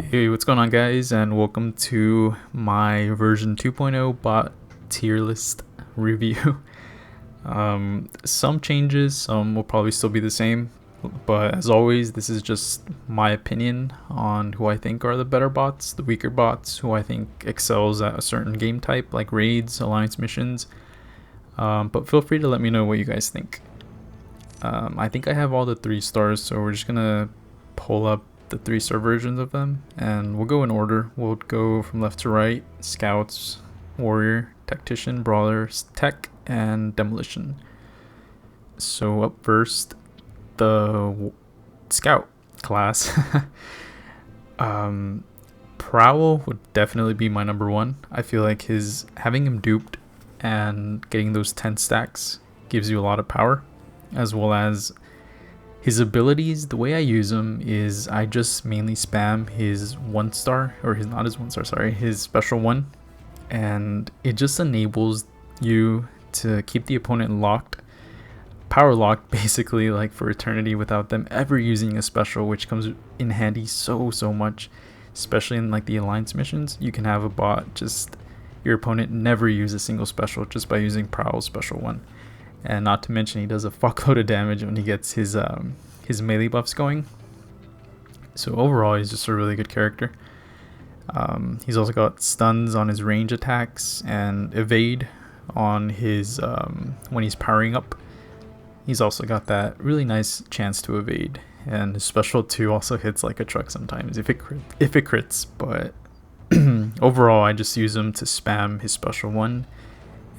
Hey, what's going on, guys, and welcome to my version 2.0 bot tier list review. Some changes, some will probably still be the same, but as always, this is just my opinion on who I think are the better bots, the weaker bots, who I think excels at a certain game type like raids, alliance missions. But feel free to let me know what you guys think. I think I have all the 3 stars, so we're just gonna pull up the 3-star versions of them, and we'll go in order. We'll go from left to right: Scouts, Warrior, Tactician, Brawler, Tech, and Demolition. So up first, the Scout class. Prowl would definitely be my number 1. I feel like having him duped and getting those 10 stacks gives you a lot of power, as well as his abilities. The way I use him is I just mainly spam his 1-star, or his special 1, and it just enables you to keep the opponent locked, power locked basically, like for eternity, without them ever using a special, which comes in handy so much, especially in like the alliance missions. You can have a bot just your opponent never use a single special just by using Prowl's special 1. And not to mention, he does a fuckload of damage when he gets his melee buffs going. So overall, he's just a really good character. He's also got stuns on his range attacks and evade on his when he's powering up. He's also got that really nice chance to evade, and his special 2 also hits like a truck sometimes if it crits. But overall, I just use him to spam his special 1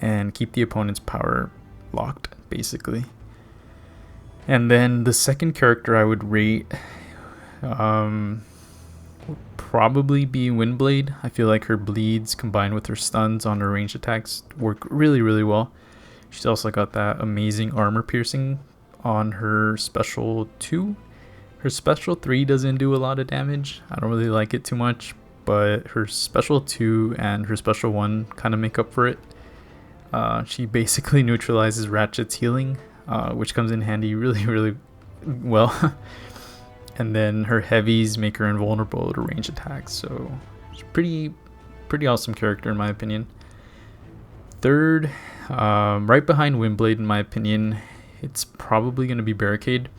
and keep the opponent's power locked basically. And then the second character I would rate would probably be Windblade. I feel like her bleeds combined with her stuns on her ranged attacks work really well. She's also got that amazing armor piercing on her special 2. Her special 3 doesn't do a lot of damage. I don't really like it too much, but her special 2 and her special 1 kind of make up for it. She basically neutralizes Ratchet's healing, which comes in handy really well. And then her heavies make her invulnerable to range attacks, so she's pretty awesome character in my opinion. Third, right behind Windblade in my opinion, it's probably going to be Barricade.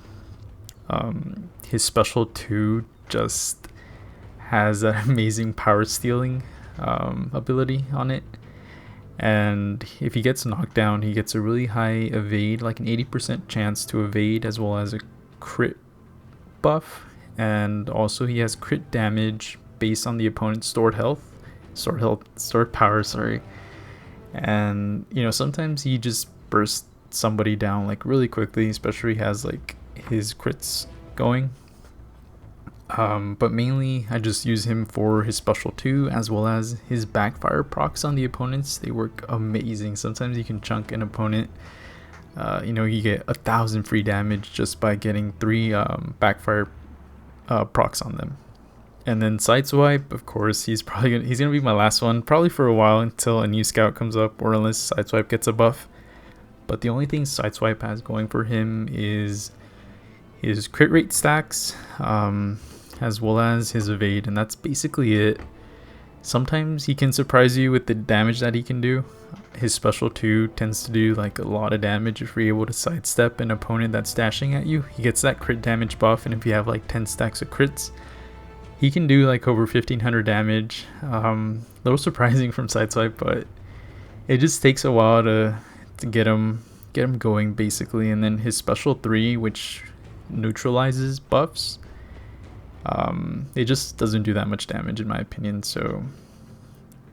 His special 2 just has that amazing power stealing ability on it. And if he gets knocked down, he gets a really high evade, like an 80% chance to evade, as well as a crit buff. And also he has crit damage based on the opponent's stored power, sorry. And you know, sometimes he just bursts somebody down like really quickly, especially he has like his crits going. But mainly I just use him for his special 2, as well as his backfire procs on the opponents. They work amazing. Sometimes you can chunk an opponent. You get 1,000 free damage just by getting 3 backfire procs on them. And then Sideswipe, of course, he's gonna be my last one, probably for a while until a new scout comes up, or unless Sideswipe gets a buff. But the only thing Sideswipe has going for him is his crit rate stacks, as well as his evade, and that's basically it. Sometimes he can surprise you with the damage that he can do. His special 2 tends to do like a lot of damage if you're able to sidestep an opponent that's dashing at you. He gets that crit damage buff, and if you have like 10 stacks of crits, he can do like over 1,500 damage. A little surprising from Sideswipe, but it just takes a while to get him going basically. And then his special 3, which neutralizes buffs, it just doesn't do that much damage in my opinion. So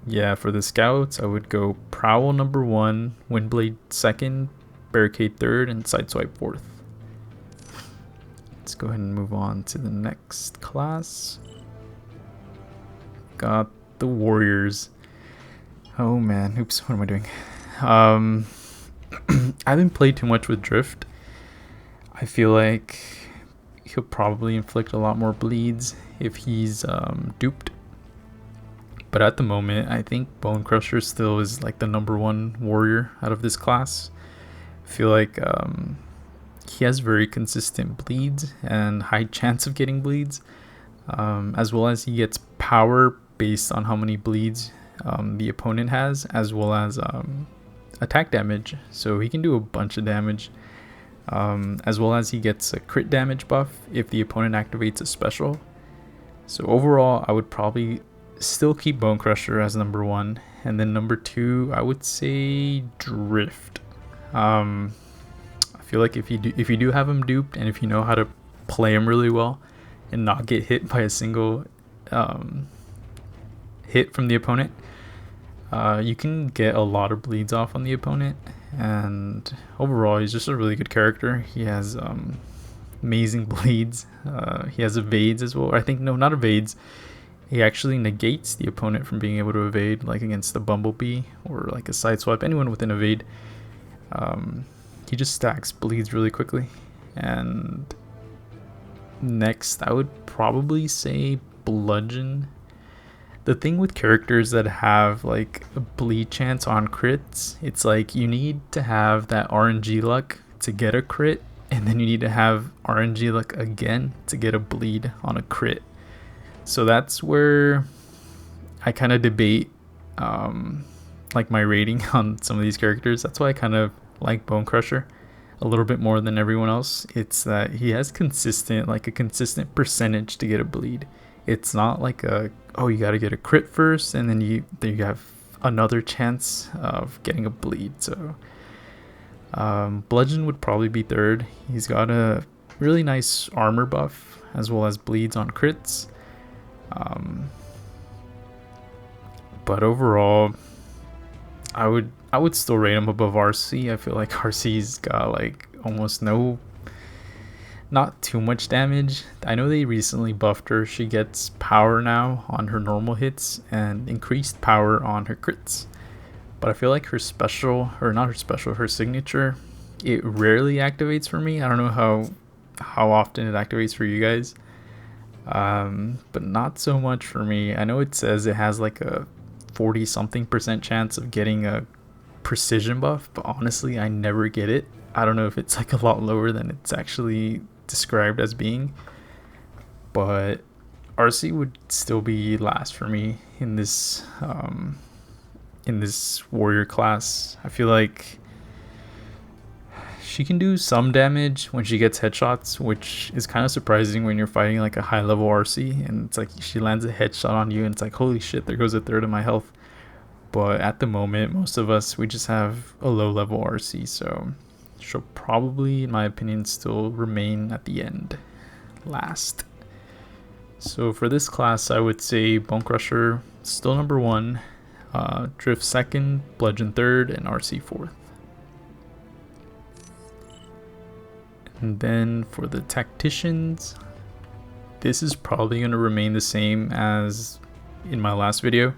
yeah, for the scouts I would go Prowl number 1, Windblade 2nd, Barricade 3rd, and Sideswipe 4th. Let's go ahead and move on to the next class. Got the Warriors. Oh man, oops, what am I doing? I haven't played too much with Drift. I feel like he'll probably inflict a lot more bleeds if he's duped. But at the moment, I think Bone Crusher still is like the number 1 warrior out of this class. I feel like he has very consistent bleeds and high chance of getting bleeds. as well as he gets power based on how many bleeds the opponent has, as well as attack damage, so he can do a bunch of damage, as well as he gets a crit damage buff if the opponent activates a special. So overall, I would probably still keep Bone Crusher as number 1, and then number 2 I would say Drift. I feel like if you do have him duped, and if you know how to play him really well and not get hit by a single hit from the opponent, you can get a lot of bleeds off on the opponent. And overall, he's just a really good character. He has amazing bleeds. He has evades as well. I think, no, not evades. He actually negates the opponent from being able to evade, like against the Bumblebee or like a Sideswipe, anyone with an evade. He just stacks bleeds really quickly. And next, I would probably say Bludgeon. The thing with characters that have like a bleed chance on crits, it's like you need to have that RNG luck to get a crit, and then you need to have RNG luck again to get a bleed on a crit. So that's where I kind of debate like my rating on some of these characters. That's why I kind of like Bone Crusher a little bit more than everyone else. It's that he has a consistent percentage to get a bleed. It's not like oh, you got to get a crit first and then you have another chance of getting a bleed. So Bludgeon would probably be third. He's got a really nice armor buff as well as bleeds on crits. But overall, I would still rate him above RC. I feel like RC's got like almost not too much damage. I know they recently buffed her. She gets power now on her normal hits and increased power on her crits. But I feel like her special, or not her special, her signature, it rarely activates for me. I don't know how often it activates for you guys. But not so much for me. I know it says it has like a 40-something% chance of getting a precision buff, but honestly, I never get it. I don't know if it's like a lot lower than it's actually described as being, but RC would still be last for me in this warrior class. I feel like she can do some damage when she gets headshots, which is kind of surprising when you're fighting like a high level RC and it's like she lands a headshot on you and it's like, holy shit, there goes a third of my health. But at the moment, most of us, we just have a low level RC, so she'll probably, in my opinion, still remain at the end last. So for this class, I would say Bone Crusher still number 1, Drift second, Bludgeon third, and RC fourth. And then for the tacticians, this is probably going to remain the same as in my last video.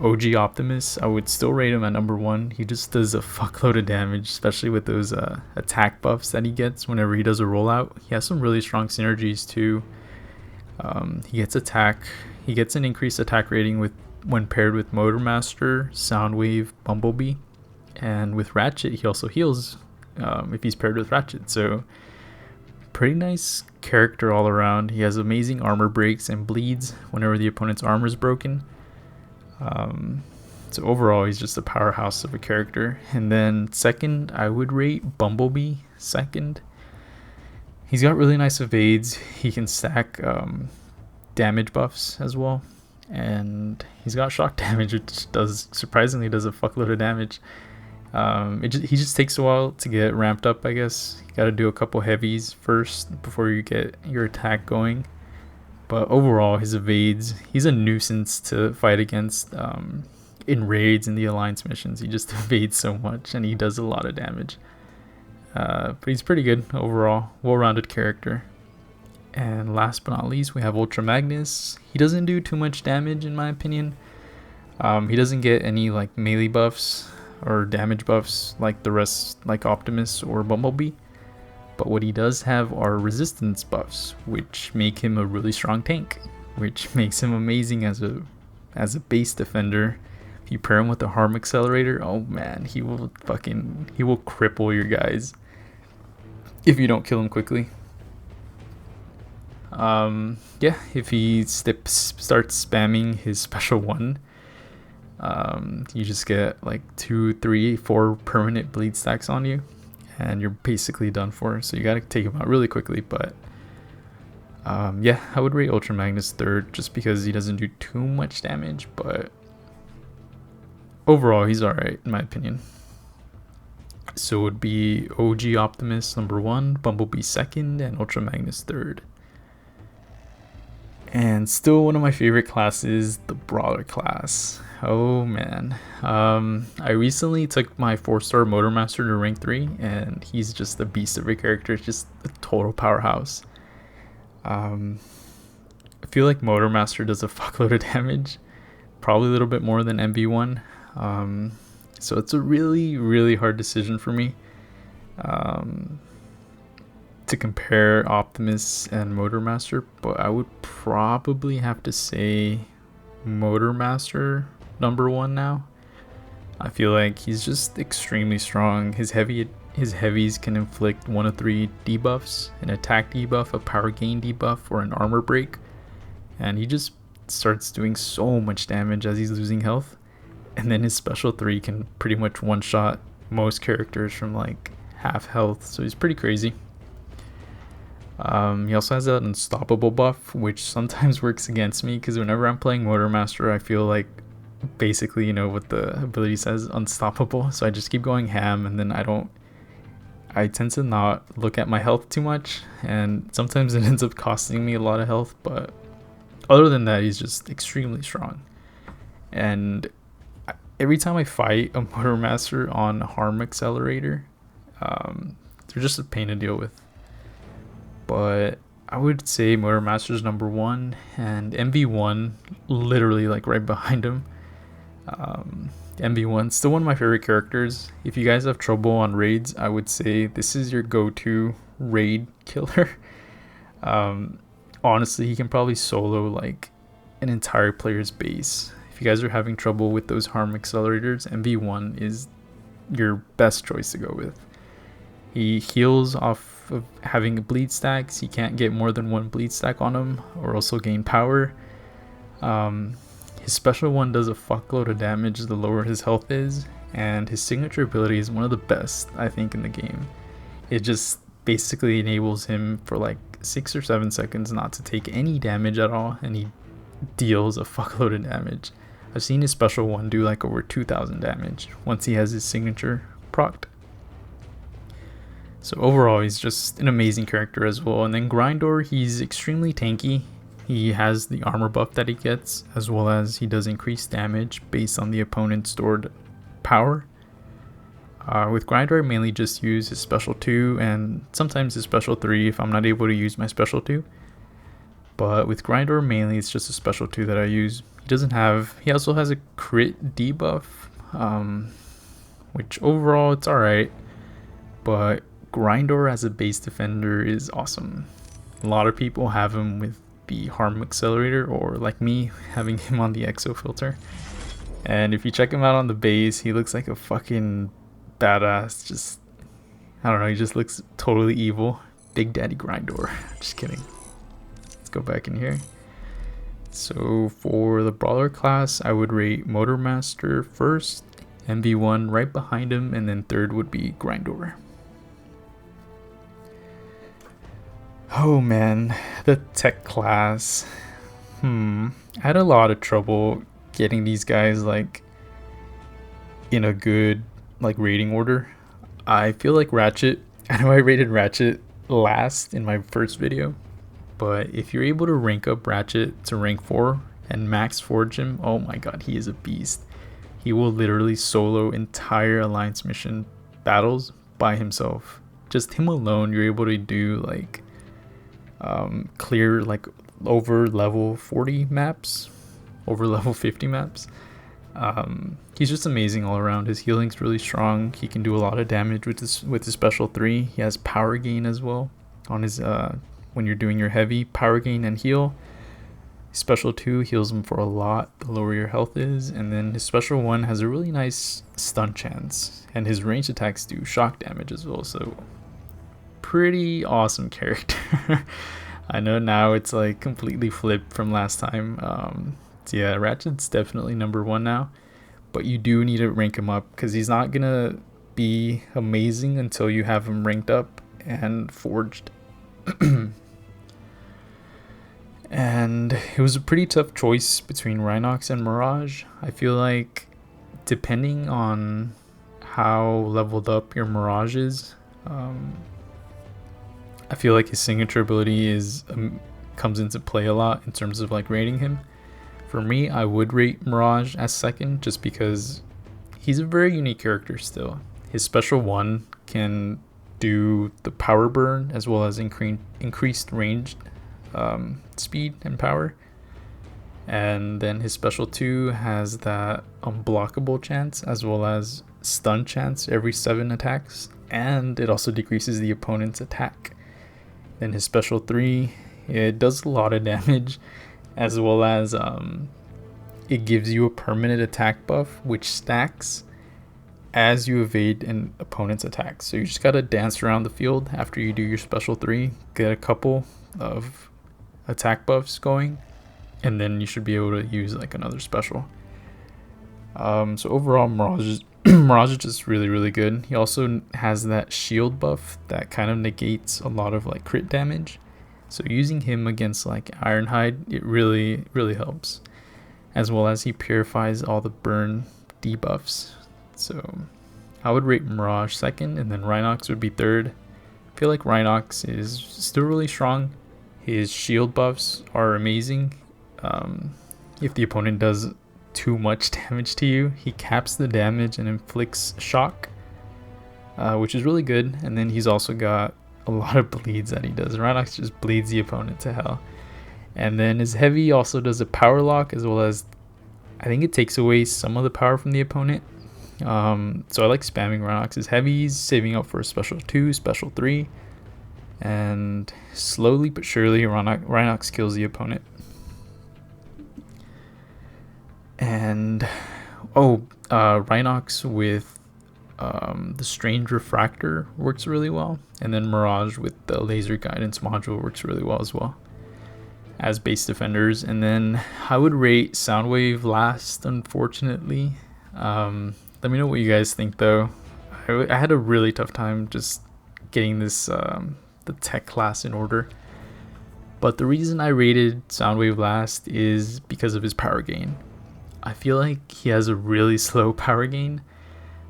OG Optimus, I would still rate him at number 1. He just does a fuckload of damage, especially with those attack buffs that he gets whenever he does a rollout. He has some really strong synergies too. He gets attack. He gets an increased attack rating when paired with Motormaster, Soundwave, Bumblebee, and with Ratchet he also heals if he's paired with Ratchet. So pretty nice character all around. He has amazing armor breaks and bleeds whenever the opponent's armor is broken. So overall, he's just a powerhouse of a character. And then second, I would rate Bumblebee second. He's got really nice evades. He can stack damage buffs as well, and he's got shock damage, which surprisingly does a fuckload of damage. He just takes a while to get ramped up, I guess. You got to do a couple heavies first before you get your attack going. But overall, his evades, he's a nuisance to fight against in raids and the alliance missions. He just evades so much and he does a lot of damage. But he's pretty good overall, well-rounded character. And last but not least, we have Ultra Magnus. He doesn't do too much damage in my opinion. He doesn't get any like melee buffs or damage buffs like the rest, like Optimus or Bumblebee. But what he does have are resistance buffs, which make him a really strong tank, which makes him amazing as a base defender. If you pair him with a harm accelerator, oh man, he will cripple your guys if you don't kill him quickly. Yeah, if he starts spamming his special 1, you just get like 2, 3, 4 permanent bleed stacks on you, and you're basically done for. So you gotta take him out really quickly. But yeah, I would rate Ultra Magnus 3rd just because he doesn't do too much damage, but overall he's alright in my opinion. So it would be OG Optimus number 1, Bumblebee 2nd, and Ultra Magnus 3rd. And still one of my favorite classes, the Brawler class. Oh man. I recently took my 4-star Motormaster to rank 3, and he's just a beast of a character, just a total powerhouse. I feel like Motormaster does a fuckload of damage, probably a little bit more than MV1. So it's a really hard decision for me to compare Optimus and Motormaster, but I would probably have to say Motormaster number 1 now. I feel like he's just extremely strong. His heavies can inflict 1 of 3 debuffs: an attack debuff, a power gain debuff, or an armor break, and he just starts doing so much damage as he's losing health. And then his special 3 can pretty much one-shot most characters from like half health, so he's pretty crazy. He also has that unstoppable buff, which sometimes works against me, because whenever I'm playing Motormaster, I feel like basically, you know what the ability says, unstoppable, so I just keep going ham, and then I tend to not look at my health too much, and sometimes it ends up costing me a lot of health. But other than that, he's just extremely strong. And every time I fight a Motormaster on Harm Accelerator, they're just a pain to deal with. But I would say Motormaster's number 1, and MV1 literally like right behind him. MV1 still one of my favorite characters. If you guys have trouble on raids, I would say this is your go-to raid killer. Honestly, he can probably solo like an entire player's base. If you guys are having trouble with those Harm Accelerators, MV1 is your best choice to go with. He heals off of having bleed stacks. He can't get more than 1 bleed stack on him, or also gain power. His special 1 does a fuckload of damage the lower his health is, and his signature ability is one of the best, I think, in the game. It just basically enables him for like 6 or 7 seconds not to take any damage at all, and he deals a fuckload of damage. I've seen his special 1 do like over 2,000 damage once he has his signature procced. So overall, he's just an amazing character as well. And then Grindor, he's extremely tanky. He has the armor buff that he gets, as well as he does increase damage based on the opponent's stored power. With Grindor, I mainly just use his special 2 and sometimes his special 3 if I'm not able to use my special 2. But with Grindor, mainly it's just a special 2 that I use. He also has a crit debuff, which overall it's alright. But Grindor as a base defender is awesome. A lot of people have him with the Harm Accelerator, or like me, having him on the Exo filter. And if you check him out on the base, he looks like a fucking badass. Just, I don't know, he just looks totally evil. Big Daddy Grindor. Just kidding. Let's go back in here. So for the Brawler class, I would rate Motormaster first, MV1 right behind him, and then 3rd would be Grindor. Oh man, the tech class. I had a lot of trouble getting these guys like in a good like rating order. I feel like Ratchet, I know I rated Ratchet last in my first video, but if you're able to rank up Ratchet to rank 4 and max forge him, oh my god, he is a beast. He will literally solo entire alliance mission battles by himself. Just him alone, you're able to do like clear like over level 40 maps, over level 50 maps. He's just amazing all around. His healing's really strong. He can do a lot of damage with his special 3. He has power gain as well on his when you're doing your heavy, power gain and heal. Special 2 heals him for a lot the lower your health is, and then his special 1 has a really nice stun chance, and his ranged attacks do shock damage as well. So pretty awesome character. I know now it's like completely flipped from last time. So yeah, Ratchet's definitely number one now, but you do need to rank him up because he's not gonna be amazing until you have him ranked up and forged. And it was a pretty tough choice between Rhinox and Mirage. I feel like depending on how leveled up your Mirage is, I feel like his signature ability is comes into play a lot in terms of like rating him. For me, I would rate Mirage as second just because he's a very unique character still. His special one can do the power burn as well as increased range speed and power, and then his special 2 has that unblockable chance as well as stun chance every 7 attacks, and it also decreases the opponent's attack. Then his special 3, it does a lot of damage as well as it gives you a permanent attack buff which stacks as you evade an opponent's attack. So you just gotta dance around the field after you do your special 3, get a couple of attack buffs going, and then you should be able to use like another special. So overall, Mirage is just really good. He also has that shield buff that kind of negates a lot of like crit damage, so using him against like Ironhide, it really helps, as well as he purifies all the burn debuffs. So I would rate Mirage second, and then Rhinox would be third. I feel like Rhinox is still really strong. His shield buffs are amazing. If the opponent does too much damage to you, he caps the damage and inflicts shock, which is really good. And then he's also got a lot of bleeds that he does. Rhinox just bleeds the opponent to hell. And then his heavy also does a power lock, as well as I think it takes away some of the power from the opponent. So I like spamming Rhinox's heavies, saving up for a special 2, special 3, and slowly but surely Rhinox kills the opponent. And Rhinox with the Strange Refractor works really well, and then Mirage with the Laser Guidance module works really well as well as base defenders. And then I would rate Soundwave last, unfortunately. Let me know what you guys think though. I had a really tough time just getting this the tech class in order, but the reason I rated Soundwave last is because of his power gain. I feel like he has a really slow power gain.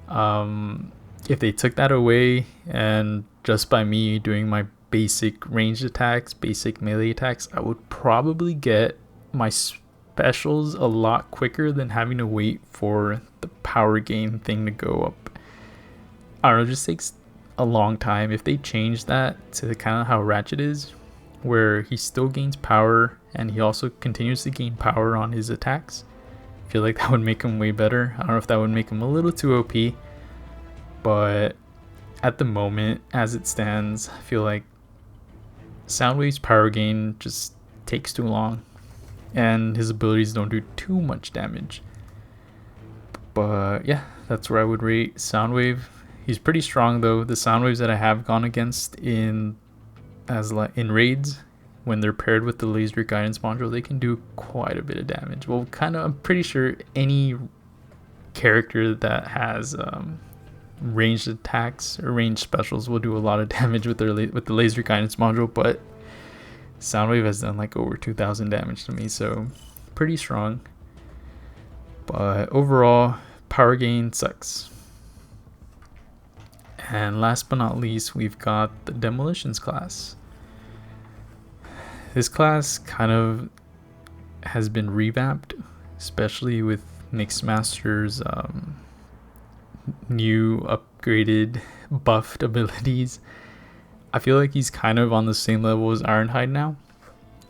If they took that away, and just by me doing my basic ranged attacks, basic melee attacks, I would probably get my specials a lot quicker than having to wait for the power gain thing to go up. I don't know, it just takes a long time. If they change that to kind of how Ratchet is, where he still gains power and he also continues to gain power on his attacks, I feel like that would make him way better. I don't know if that would make him a little too OP, but at the moment, as it stands, I feel like Soundwave's power gain just takes too long, and his abilities don't do too much damage. But yeah, that's where I would rate Soundwave. He's pretty strong though. The Soundwaves that I have gone against in raids, when they're paired with the Laser Guidance module, they can do quite a bit of damage. Well, I'm pretty sure any character that has ranged attacks or ranged specials will do a lot of damage with the Laser Guidance module, but Soundwave has done like over 2,000 damage to me, so pretty strong. But overall, power gain sucks. And last but not least, we've got the Demolitions class. This class kind of has been revamped, especially with Mixmaster's new upgraded buffed abilities. I feel like he's kind of on the same level as Ironhide now.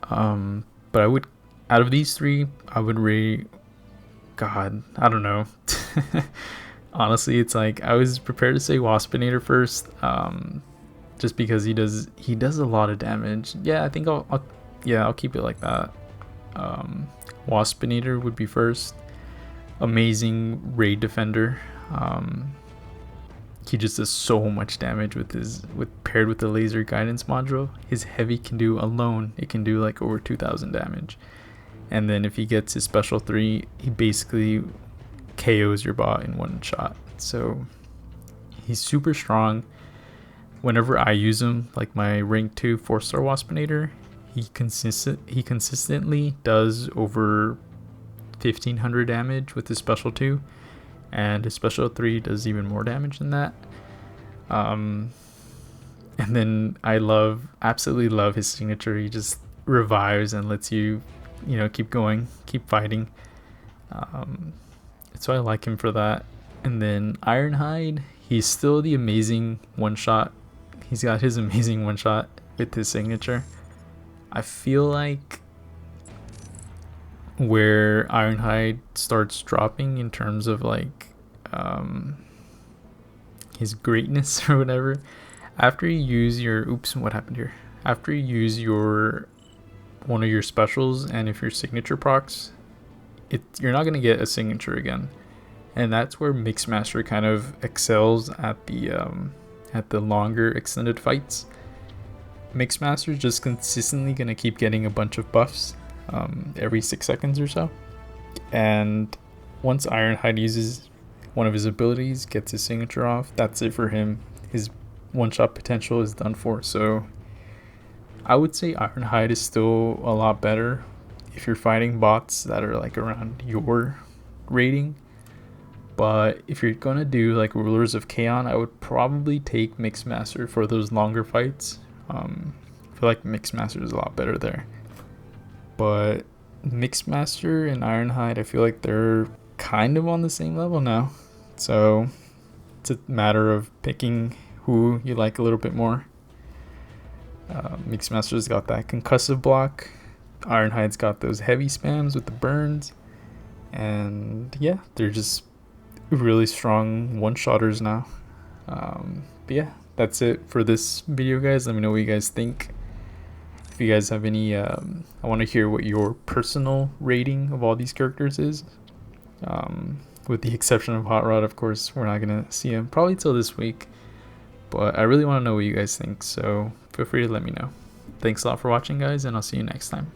But I would, out of these three, I would rate, God, I don't know. Honestly, it's like I was prepared to say Waspinator first, just because he does a lot of damage. Yeah, I think I'll keep it like that. Waspinator would be first. Amazing raid defender. he just does so much damage with paired with the laser guidance module. His heavy can do alone, it can do like over 2,000 damage. And then if he gets his special 3, he basically KOs your bot in one shot. So he's super strong. Whenever I use him, like my rank 2 4-star Waspinator, he consistently does over 1,500 damage with his special 2, and his special 3 does even more damage than that. And then I absolutely love his signature. He just revives and lets you, keep going, keep fighting. So I like him for that. And then Ironhide, he's still the amazing one-shot. He's got his amazing one-shot with his signature. I feel like where Ironhide starts dropping in terms of like his greatness or whatever, after you use your what happened here? After you use one of your specials, and if your signature procs, you're not gonna get a signature again. And that's where Mixmaster kind of excels at the longer extended fights. Mixmaster is just consistently gonna keep getting a bunch of buffs every 6 seconds or so. And once Ironhide uses one of his abilities, gets his signature off, that's it for him. His one-shot potential is done for. So I would say Ironhide is still a lot better if you're fighting bots that are like around your rating. But if you're gonna do like Rulers of Kaon, I would probably take Mixmaster for those longer fights. I feel like Mixmaster is a lot better there. But Mixmaster and Ironhide, I feel like they're kind of on the same level now. So it's a matter of picking who you like a little bit more. Mixmaster's got that concussive block. Ironhide's got those heavy spams with the burns. And yeah, they're just really strong one-shotters now. But yeah, that's it for this video, guys. Let me know what you guys think. If you guys have any I want to hear what your personal rating of all these characters is, with the exception of Hot Rod. Of course, we're not gonna see him probably till this week, but I really want to know what you guys think, so feel free to let me know. Thanks a lot for watching, guys, and I'll see you next time.